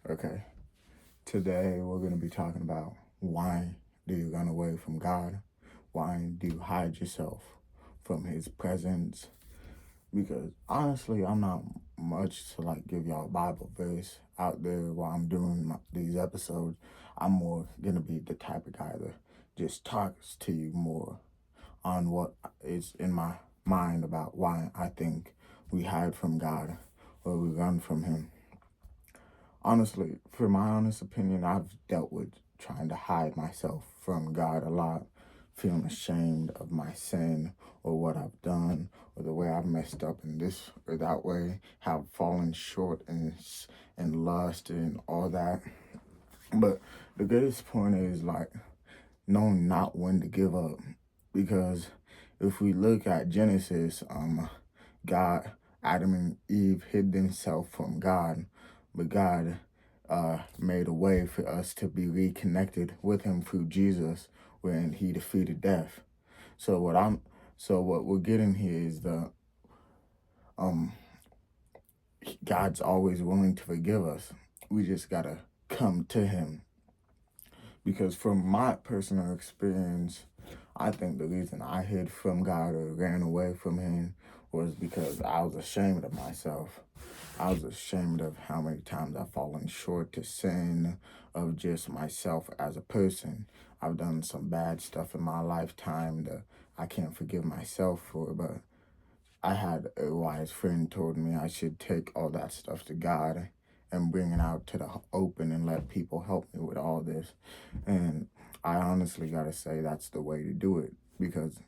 Okay, today we're going to be talking about why do you run away from God? Why do you hide yourself from His presence? Because honestly, I'm not much to give y'all a Bible verse out there while I'm doing these episodes. I'm more going to be the type of guy that just talks to you more on what is in my mind about why I think we hide from God or we run from Him. Honestly, for my honest opinion, I've dealt with trying to hide myself from God a lot, feeling ashamed of my sin or what I've done or the way I've messed up in this or that way, have fallen short in lust and all that. But the greatest point is knowing not when to give up, because if we look at Genesis, God, Adam and Eve hid themselves from God, but God made a way for us to be reconnected with Him through Jesus, when He defeated death. So what we're getting here is um God's always willing to forgive us. We just gotta come to Him, because from my personal experience, I think the reason I hid from God or ran away from Him was because I was ashamed of myself. I was ashamed of how many times I've fallen short to sin, of just myself as a person. I've done some bad stuff in my lifetime that I can't forgive myself for, but I had a wise friend told me I should take all that stuff to God and bring it out to the open and let people help me with all this. And I honestly gotta say that's the way to do it, because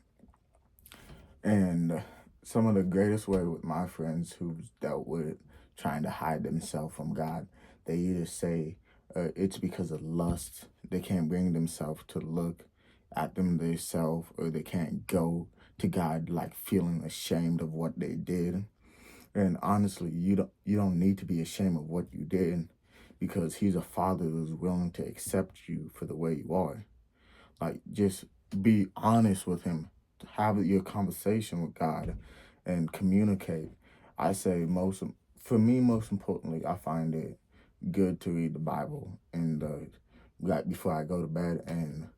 and some of the greatest way with my friends who's dealt with trying to hide themselves from God, they either say it's because of lust, they can't bring themselves to look at them themselves, or they can't go to God feeling ashamed of what they did. And honestly, you don't need to be ashamed of what you did, because He's a Father who's willing to accept you for the way you are. Just be honest with Him, have your conversation with God, and communicate. I say for me, most importantly, I find it good to read the Bible and right before I go to bed and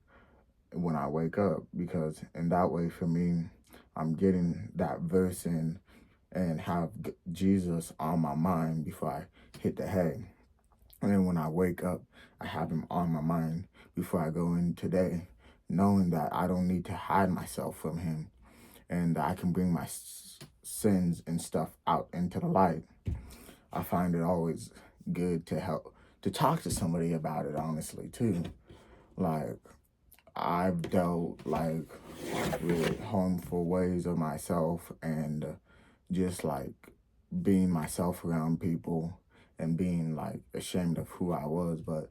when I wake up, because in that way, for me, I'm getting that verse in and have Jesus on my mind before I hit the hay. And then when I wake up, I have Him on my mind before I go in today, knowing that I don't need to hide myself from Him, and that I can bring my sins and stuff out into the light. I find it always good to talk to somebody about it, honestly, too. Like, I've dealt with harmful ways of myself, and just being myself around people and being ashamed of who I was. But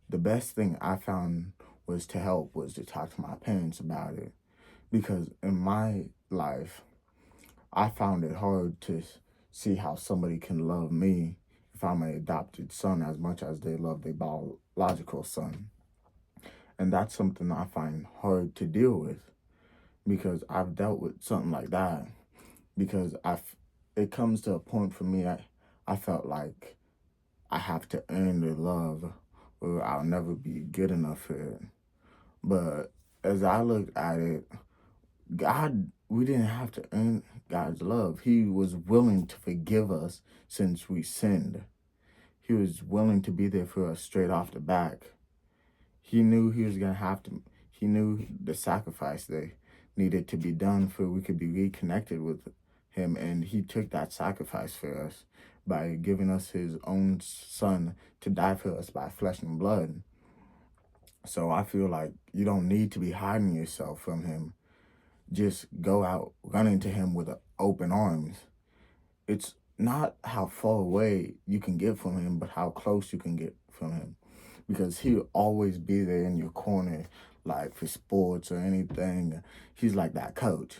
the best thing I found was to talk to my parents about it, because in my life, I found it hard to see how somebody can love me if I'm an adopted son as much as they love their biological son. And that's something I find hard to deal with, because I've dealt with something like that. Because it comes to a point for me, I felt like I have to earn their love, or I'll never be good enough for it. But as I looked at it, we didn't have to earn God's love. He was willing to forgive us since we sinned. He was willing to be there for us straight off the back. He knew he knew the sacrifice that needed to be done for we could be reconnected with Him. And He took that sacrifice for us by giving us His own Son to die for us by flesh and blood. So I feel like you don't need to be hiding yourself from Him. Just go out running to Him with open arms. It's not how far away you can get from Him, but how close you can get from Him. Because He'll always be there in your corner, for sports or anything. He's like that coach.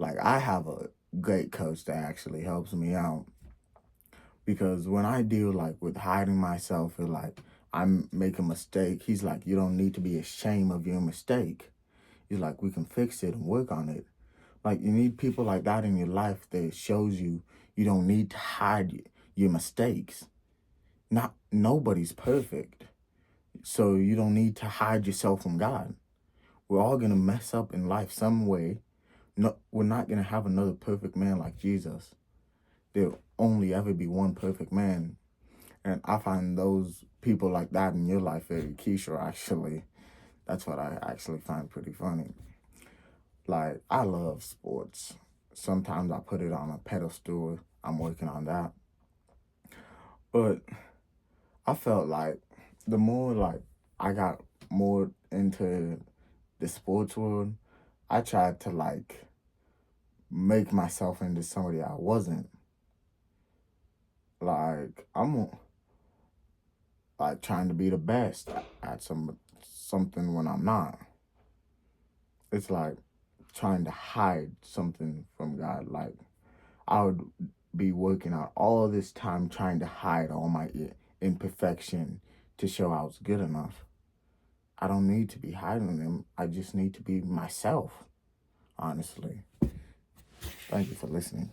I have a great coach that actually helps me out. Because when I deal with hiding myself, or I make a mistake, he's like, you don't need to be ashamed of your mistake. He's like, we can fix it and work on it. You need people like that in your life that shows you you don't need to hide your mistakes. Not nobody's perfect. So you don't need to hide yourself from God. We're all gonna mess up in life some way. No, we're not gonna have another perfect man like Jesus. There'll only ever be one perfect man. And I find those people like that in your life very Keisha, actually. That's what I actually find pretty funny. Like, I love sports. Sometimes I put it on a pedestal. I'm working on that. But I felt like the more like I got more into the sports world, I tried to like make myself into somebody I wasn't. Like like trying to be the best at something when I'm not. It's like trying to hide something from God. Like I would be working out all this time trying to hide all my imperfection to show I was good enough. I don't need to be hiding them. I just need to be myself, honestly. Thank you for listening.